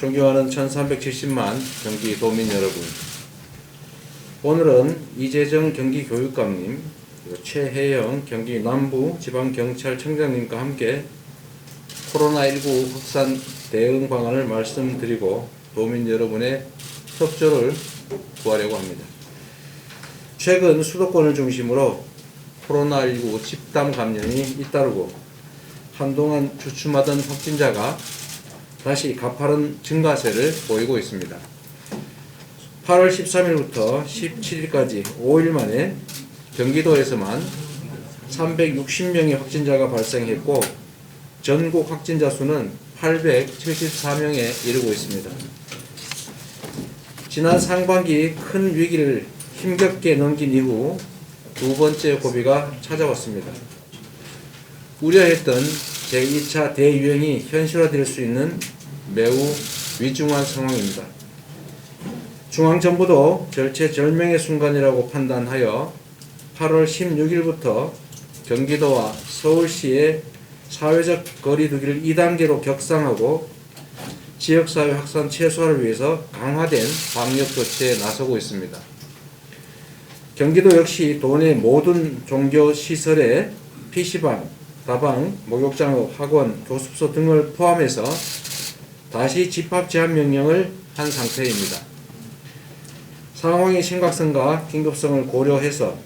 존경하는 1370만 경기도민 여러분, 오늘은 이재정 경기교육감님, 최혜영 경기 남부지방경찰청장님과 함께 코로나19 확산 대응 방안을 말씀드리고 도민 여러분의 협조를 구하려고 합니다. 최근 수도권을 중심으로 코로나19 집단 감염이 잇따르고 한동안 주춤하던 확진자가 다시 가파른 증가세를 보이고 있습니다. 8월 13일부터 17일까지 5일 만에 경기도에서만 360명의 확진자가 발생했고 전국 확진자 수는 874명에 이르고 있습니다. 지난 상반기 큰 위기를 힘겹게 넘긴 이후 두 번째 고비가 찾아왔습니다. 우려했던 제2차 대유행이 현실화될 수 있는 매우 위중한 상황입니다. 중앙정부도 절체절명의 순간이라고 판단하여 8월 16일부터 경기도와 서울시의 사회적 거리 두기를 2단계로 격상하고 지역사회 확산 최소화를 위해서 강화된 방역 조치에 나서고 있습니다. 경기도 역시 도내 모든 종교시설에 PC방, 다방, 목욕장, 학원, 교습소 등을 포함해서 다시 집합 제한 명령을 한 상태입니다. 상황의 심각성과 긴급성을 고려해서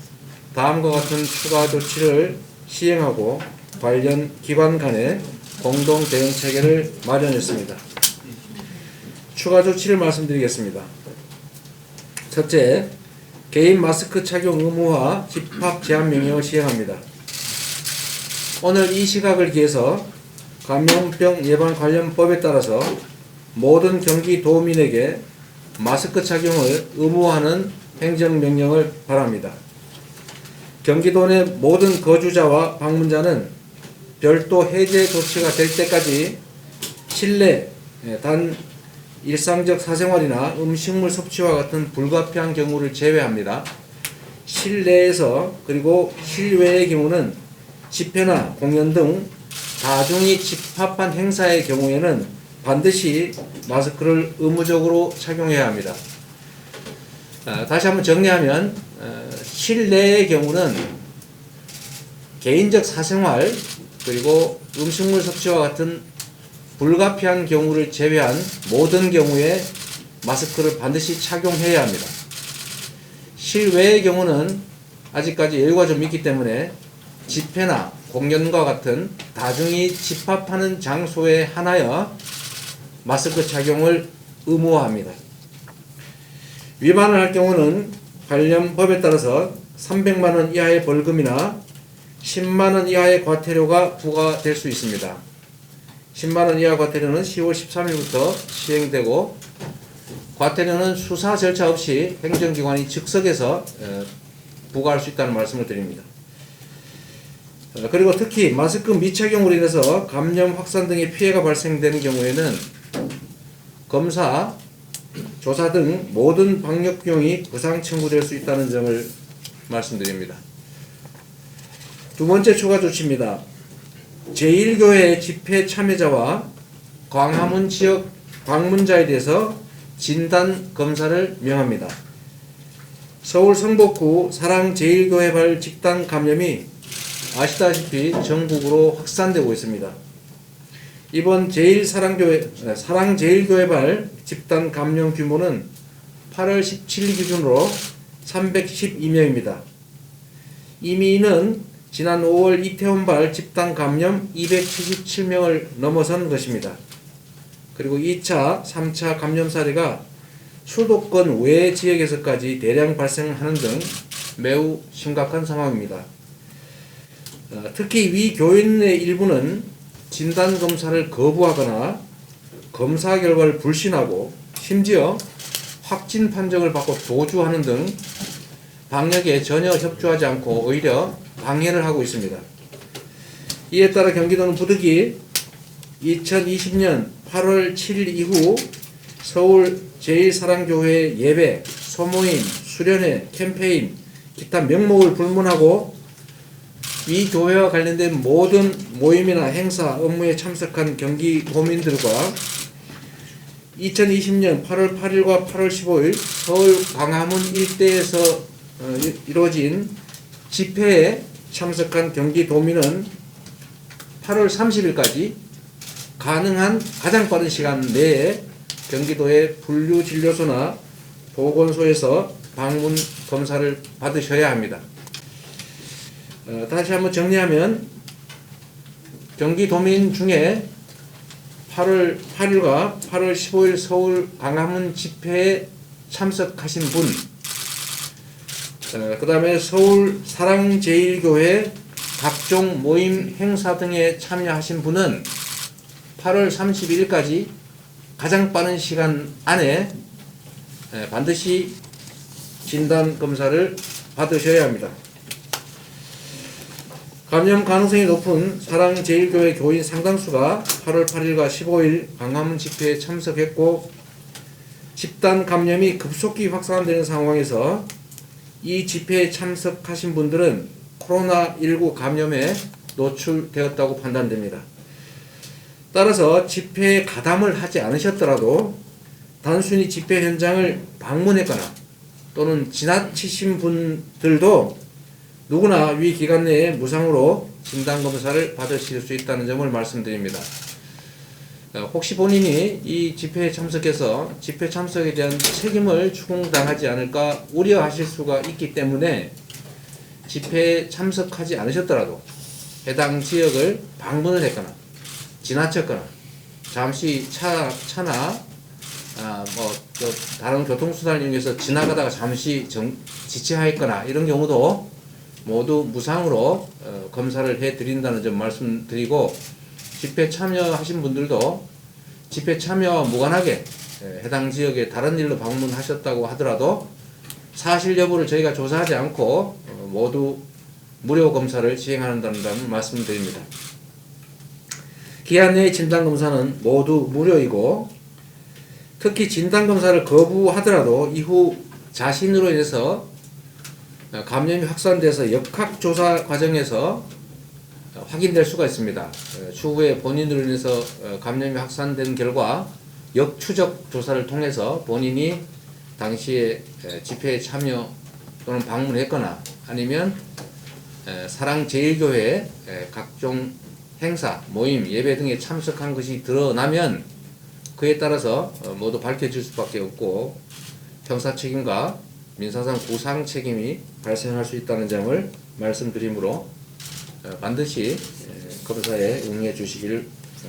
다음과 같은 추가 조치를 시행하고 관련 기관 간의 공동 대응 체계를 마련했습니다. 추가 조치를 말씀드리겠습니다. 첫째, 개인 마스크 착용 의무화 집합 제한 명령을 시행합니다. 오늘 이 시각을 기해서 감염병 예방 관련 법에 따라서 모든 경기도민에게 마스크 착용을 의무화하는 행정명령을 바랍니다. 경기도 내 모든 거주자와 방문자는 별도 해제 조치가 될 때까지 실내 단 일상적 사생활이나 음식물 섭취와 같은 불가피한 경우를 제외합니다. 실내에서 그리고 실외의 경우는 집회나 공연 등 다중이 집합한 행사의 경우에는 반드시 마스크를 의무적으로 착용해야 합니다. 다시 한번 정리하면 실내의 경우는 개인적 사생활 그리고 음식물 섭취와 같은 불가피한 경우를 제외한 모든 경우에 마스크를 반드시 착용해야 합니다. 실외의 경우는 아직까지 여유가 좀 있기 때문에 집회나 공연과 같은 다중이 집합하는 장소에 한하여 마스크 착용을 의무화합니다. 위반을 할 경우는 관련 법에 따라서 300만원 이하의 벌금이나 10만원 이하의 과태료가 부과될 수 있습니다. 10만원 이하 과태료는 10월 13일부터 시행되고 과태료는 수사 절차 없이 행정기관이 즉석에서 부과할 수 있다는 말씀을 드립니다. 그리고 특히 마스크 미착용으로 인해서 감염 확산 등의 피해가 발생되는 경우에는 검사, 조사 등 모든 방역 비용이 보상 청구될 수 있다는 점을 말씀드립니다. 두 번째 추가 조치입니다. 제1교회 집회 참여자와 광화문 지역 방문자에 대해서 진단 검사를 명합니다. 서울 성북구 사랑제일교회발 집단 감염이 아시다시피 전국으로 확산되고 있습니다. 이번 사랑제일교회발 집단 감염 규모는 8월 17일 기준으로 312명입니다. 이미 이는 지난 5월 이태원발 집단 감염 277명을 넘어선 것입니다. 그리고 2차, 3차 감염 사례가 수도권 외 지역에서까지 대량 발생하는 등 매우 심각한 상황입니다. 특히 위 교인의 일부는 진단검사를 거부하거나 검사 결과를 불신하고 심지어 확진 판정을 받고 도주하는 등 방역에 전혀 협조하지 않고 오히려 방해를 하고 있습니다. 이에 따라 경기도는 부득이 2020년 8월 7일 이후 서울 제1사랑교회 예배, 소모임, 수련회, 캠페인, 기타 명목을 불문하고 이 교회와 관련된 모든 모임이나 행사, 업무에 참석한 경기도민들과 2020년 8월 8일과 8월 15일 서울 광화문 일대에서 이루어진 집회에 참석한 경기도민은 8월 30일까지 가능한 가장 빠른 시간 내에 경기도의 분류진료소나 보건소에서 방문 검사를 받으셔야 합니다. 다시 한번 정리하면 경기도민 중에 8월 8일과 8월 15일 서울 광화문 집회에 참석하신 분, 그 다음에 서울 사랑제일교회 각종 모임 행사 등에 참여하신 분은 8월 31일까지 가장 빠른 시간 안에 반드시 진단검사를 받으셔야 합니다. 감염 가능성이 높은 사랑제일교회 교인 상당수가 8월 8일과 15일 광화문 집회에 참석했고, 집단 감염이 급속히 확산되는 상황에서 이 집회에 참석하신 분들은 코로나19 감염에 노출되었다고 판단됩니다. 따라서 집회에 가담을 하지 않으셨더라도 단순히 집회 현장을 방문했거나 또는 지나치신 분들도 누구나 위 기간 내에 무상으로 진단검사를 받으실 수 있다는 점을 말씀드립니다. 혹시 본인이 이 집회에 참석해서 집회 참석에 대한 책임을 추궁당하지 않을까 우려하실 수가 있기 때문에 집회에 참석하지 않으셨더라도 해당 지역을 방문을 했거나 지나쳤거나 잠시 차나 다른 교통수단을 이용해서 지나가다가 잠시 지체하였거나 이런 경우도 모두 무상으로 검사를 해드린다는 점 말씀드리고, 집회 참여하신 분들도 집회 참여와 무관하게 해당 지역에 다른 일로 방문하셨다고 하더라도 사실 여부를 저희가 조사하지 않고 모두 무료 검사를 시행한다는 점을 말씀드립니다. 기한 내의 진단검사는 모두 무료이고, 특히 진단검사를 거부하더라도 이후 자신으로 인해서 감염이 확산돼서 역학조사 과정에서 확인될 수가 있습니다. 추후에 본인으로 인해서 감염이 확산된 결과 역추적 조사를 통해서 본인이 당시에 집회에 참여 또는 방문했거나 아니면 사랑제일교회 각종 행사, 모임, 예배 등에 참석한 것이 드러나면 그에 따라서 모두 밝혀질 수밖에 없고 형사 책임과 민사상 구상 책임이 발생할 수 있다는 점을 말씀드리므로 반드시 검사에 응해 주시길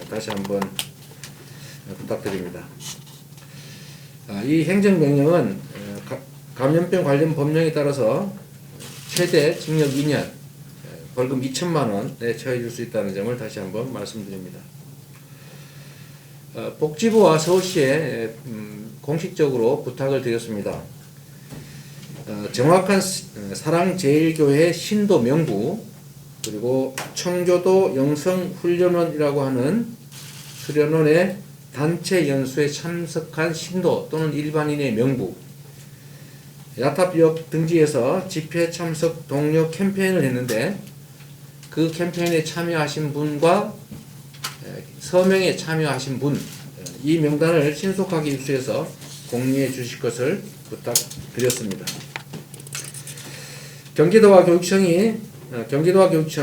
다시 한번 부탁드립니다. 이 행정명령은 감염병 관련 법령에 따라서 최대 징역 2년, 벌금 2천만 원에 처해 줄 수 있다는 점을 다시 한번 말씀드립니다. 복지부와 서울시에 공식적으로 부탁을 드렸습니다. 정확한 사랑제일교회 신도 명부, 그리고 청교도 영성훈련원이라고 하는 수련원의 단체 연수에 참석한 신도 또는 일반인의 명부, 야탑역 등지에서 집회 참석 독려 캠페인을 했는데 그 캠페인에 참여하신 분과 서명에 참여하신 분, 이 명단을 신속하게 입수해서 공유해 주실 것을 부탁드렸습니다. 경기도와 교육청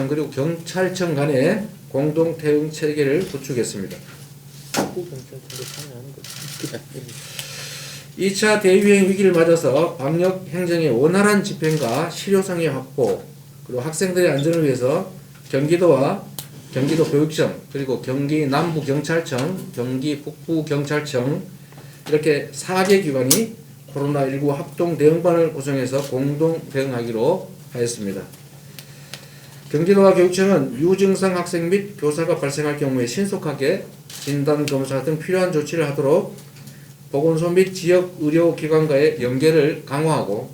그리고 경찰청 간의 공동 대응 체계를 구축했습니다. 2차 대유행 위기를 맞아서 방역 행정의 원활한 집행과 실효성의 확보, 그리고 학생들의 안전을 위해서 경기도와 경기도 교육청, 그리고 경기 남부경찰청, 경기 북부경찰청 이렇게 4개 기관이 코로나19 합동 대응반을 구성해서 공동 대응하기로 하였습니다. 경기도와 교육청은 유증상 학생 및 교사가 발생할 경우에 신속하게 진단검사 등 필요한 조치를 하도록 보건소 및 지역 의료기관과의 연계를 강화하고,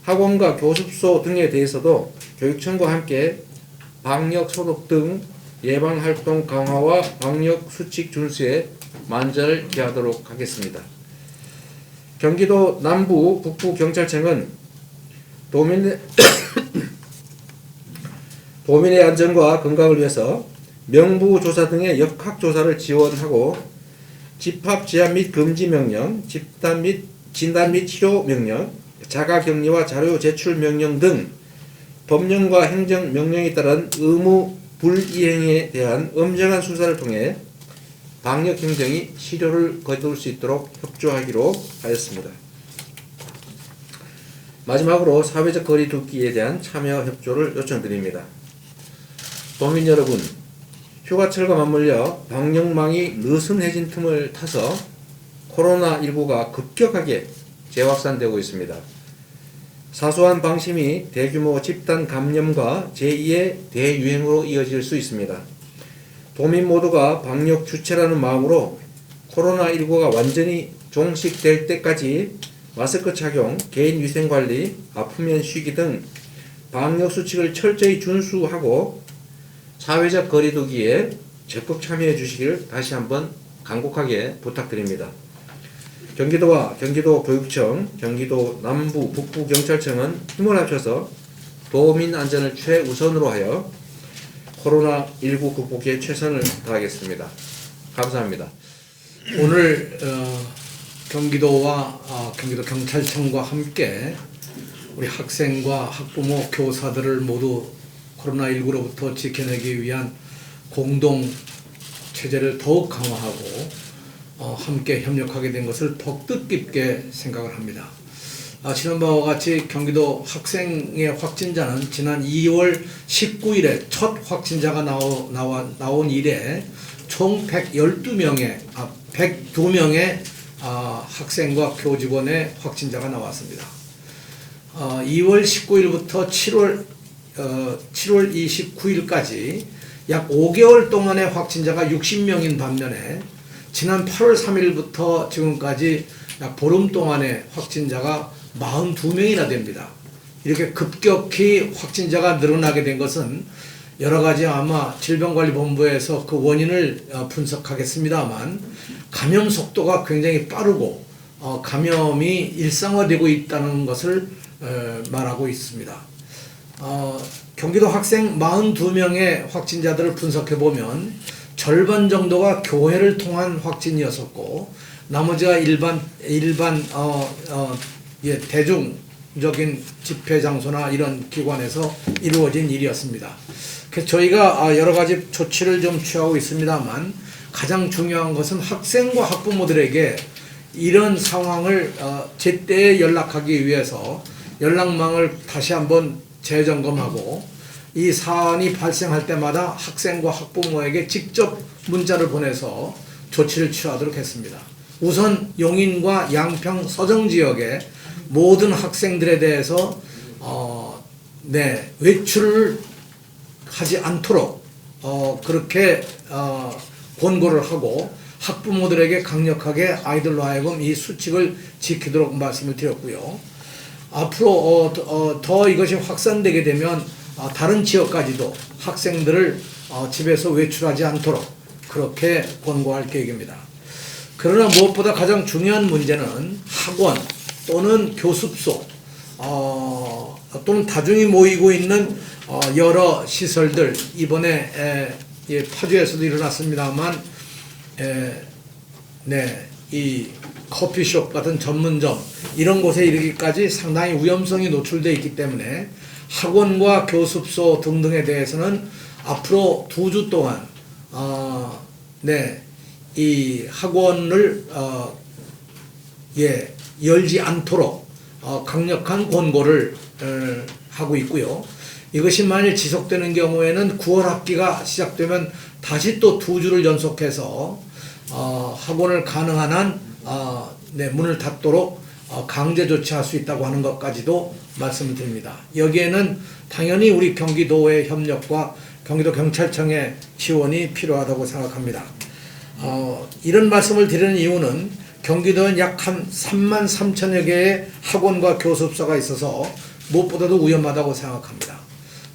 학원과 교습소 등에 대해서도 교육청과 함께 방역 소독 등 예방활동 강화와 방역 수칙 준수에 만전을 기하도록 하겠습니다. 경기도 남부 북부 경찰청은 도민의 안전과 건강을 위해서 명부조사 등의 역학조사를 지원하고 집합 제한 및 금지 명령, 진단 및 치료 명령, 자가격리와 자료 제출 명령 등 법령과 행정 명령에 따른 의무 불이행에 대한 엄정한 수사를 통해 방역 행정이 실효를 거둘 수 있도록 협조하기로 하였습니다. 마지막으로 사회적 거리 두기에 대한 참여 협조를 요청드립니다. 도민 여러분, 휴가철과 맞물려 방역망이 느슨해진 틈을 타서 코로나19가 급격하게 재확산되고 있습니다. 사소한 방심이 대규모 집단 감염과 제2의 대유행으로 이어질 수 있습니다. 도민 모두가 방역 주체라는 마음으로 코로나19가 완전히 종식될 때까지 마스크 착용, 개인 위생 관리, 아프면 쉬기 등 방역 수칙을 철저히 준수하고 사회적 거리 두기에 적극 참여해 주시길 다시 한번 간곡하게 부탁드립니다. 경기도와 경기도교육청, 경기도 남부 북부경찰청은 힘을 합쳐서 도민 안전을 최우선으로 하여 코로나19 극복에 최선을 다하겠습니다. 감사합니다. 오늘 경기도와 경기도경찰청과 함께 우리 학생과 학부모, 교사들을 모두 코로나19로부터 지켜내기 위한 공동 체제를 더욱 강화하고 함께 협력하게 된 것을 더욱 뜻깊게 생각을 합니다. 지난 바와 같이 경기도 학생의 확진자는 지난 2월 19일에 첫 확진자가 나온 이래 총 112명의 학생과 교직원의 확진자가 나왔습니다. 2월 19일부터 7월 29일까지 약 5개월 동안의 확진자가 60명인 반면에 지난 8월 3일부터 지금까지 약 보름 동안의 확진자가 42명이나 됩니다. 이렇게 급격히 확진자가 늘어나게 된 것은 여러 가지 아마 질병관리본부에서 그 원인을 분석하겠습니다만 감염 속도가 굉장히 빠르고 감염이 일상화되고 있다는 것을 말하고 있습니다. 경기도 학생 42명의 확진자들을 분석해보면 절반 정도가 교회를 통한 확진이었었고 나머지가 일반 대중적인 집회 장소나 이런 기관에서 이루어진 일이었습니다. 그래서 저희가 여러 가지 조치를 좀 취하고 있습니다만 가장 중요한 것은 학생과 학부모들에게 이런 상황을 제때 연락하기 위해서 연락망을 다시 한번 재점검하고 이 사안이 발생할 때마다 학생과 학부모에게 직접 문자를 보내서 조치를 취하도록 했습니다. 우선 용인과 양평 서정 지역의 모든 학생들에 대해서 외출을 하지 않도록 그렇게 권고를 하고 학부모들에게 강력하게 아이들로 하여금 이 수칙을 지키도록 말씀을 드렸고요. 앞으로 더 이것이 확산되게 되면 다른 지역까지도 학생들을 집에서 외출하지 않도록 그렇게 권고할 계획입니다. 그러나 무엇보다 가장 중요한 문제는 학원 또는 교습소 또는 다중이 모이고 있는 여러 시설들, 이번에 파주에서도 일어났습니다만 이 커피숍 같은 전문점 이런 곳에 이르기까지 상당히 위험성이 노출되어 있기 때문에 학원과 교습소 등등에 대해서는 앞으로 2주 동안 이 학원을 열지 않도록 강력한 권고를 하고 있고요. 이것이 만일 지속되는 경우에는 9월 학기가 시작되면 다시 또 2주를 연속해서 학원을 가능한 한 문을 닫도록 강제 조치할 수 있다고 하는 것까지도 말씀을 드립니다. 여기에는 당연히 우리 경기도의 협력과 경기도 경찰청의 지원이 필요하다고 생각합니다. 이런 말씀을 드리는 이유는 경기도엔 약 한 3만 3천여 개의 학원과 교습소가 있어서 무엇보다도 위험하다고 생각합니다.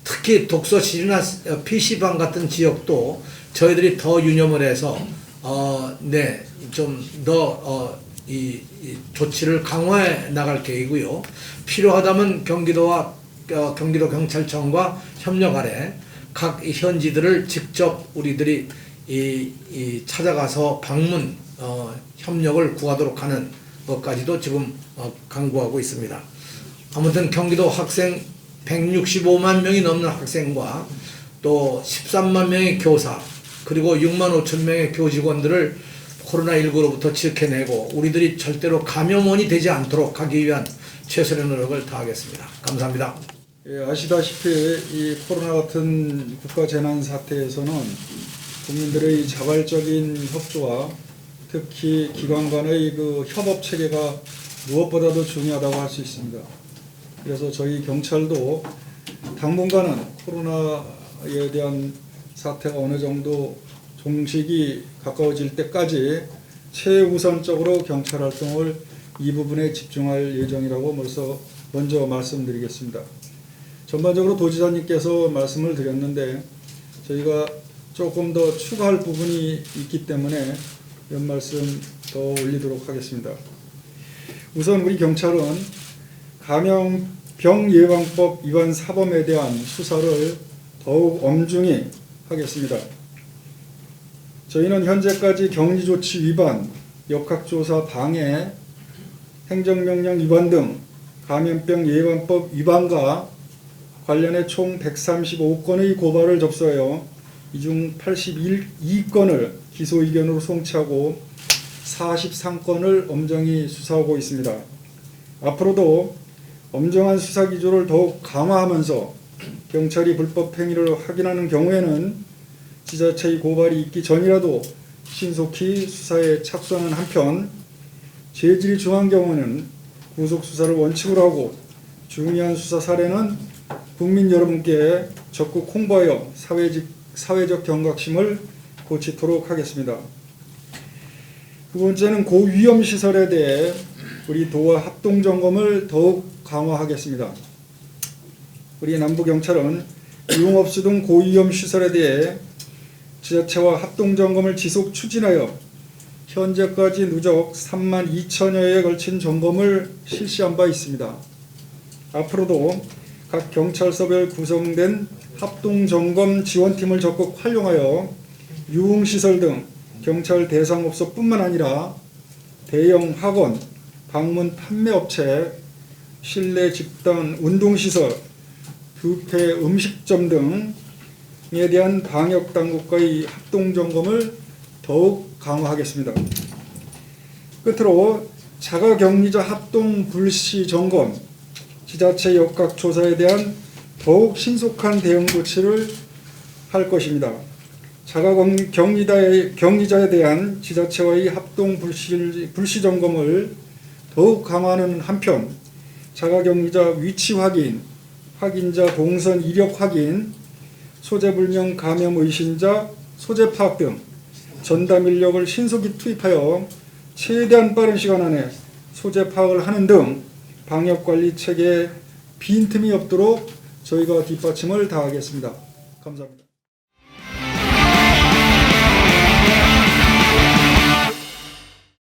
특히 독서실이나 PC방 같은 지역도 저희들이 더 유념을 해서 좀 더 이 조치를 강화해 나갈 계획이고요. 필요하다면 경기도와 경기도 경찰청과 협력 아래 각 현지들을 직접 우리들이 찾아가서 협력을 구하도록 하는 것까지도 지금 강구하고 있습니다. 아무튼 경기도 학생 165만 명이 넘는 학생과 또 13만 명의 교사 그리고 6만 5천 명의 교직원들을 코로나19로부터 지켜내고 우리들이 절대로 감염원이 되지 않도록 하기 위한 최선의 노력을 다하겠습니다. 감사합니다. 예, 아시다시피 이 코로나 같은 국가 재난 사태에서는 국민들의 자발적인 협조와 특히 기관 간의 그 협업 체계가 무엇보다도 중요하다고 할 수 있습니다. 그래서 저희 경찰도 당분간은 코로나에 대한 사태가 어느 정도 종식이 가까워질 때까지 최우선적으로 경찰 활동을 이 부분에 집중할 예정이라고 먼저 말씀드리겠습니다. 전반적으로 도지사님께서 말씀을 드렸는데 저희가 조금 더 추가할 부분이 있기 때문에 몇 말씀 더 올리도록 하겠습니다. 우선 우리 경찰은 감염병 예방법 위반 사범에 대한 수사를 더욱 엄중히 하겠습니다. 저희는 현재까지 격리조치 위반, 역학조사 방해, 행정명령 위반 등 감염병 예방법 위반과 관련해 총 135건의 고발을 접수하여 이 중 82건을 기소 의견으로 송치하고 43건을 엄정히 수사하고 있습니다. 앞으로도 엄정한 수사 기조를 더욱 강화하면서 경찰이 불법 행위를 확인하는 경우에는 지자체의 고발이 있기 전이라도 신속히 수사에 착수하는 한편 죄질이 중한 경우는 구속 수사를 원칙으로 하고 중요한 수사 사례는 국민 여러분께 적극 홍보하여 사회적 경각심을 고치도록 하겠습니다. 두 번째는 고위험 시설에 대해 우리 도와 합동 점검을 더욱 강화하겠습니다. 우리 남부경찰은 유흥업소 등 고위험 시설에 대해 지자체와 합동 점검을 지속 추진하여 현재까지 누적 3만 2천여회에 걸친 점검을 실시한 바 있습니다. 앞으로도 각 경찰서별 구성된 합동점검 지원팀을 적극 활용하여 유흥시설 등 경찰 대상업소뿐만 아니라 대형 학원, 방문 판매업체, 실내 집단 운동시설, 뷔페 음식점 등에 대한 방역당국과의 합동점검을 더욱 강화하겠습니다. 끝으로 자가격리자 합동불시점검, 지자체 역학조사에 대한 더욱 신속한 대응 조치를 할 것입니다. 자가격리자에 대한 지자체와의 합동 불시점검을 더욱 강화하는 한편 자가격리자 위치 확인, 확인자 동선 이력 확인, 소재불명 감염 의심자 소재 파악 등 전담 인력을 신속히 투입하여 최대한 빠른 시간 안에 소재 파악을 하는 등 방역관리 체계에 빈틈이 없도록 저희가 뒷받침을 다하겠습니다. 감사합니다.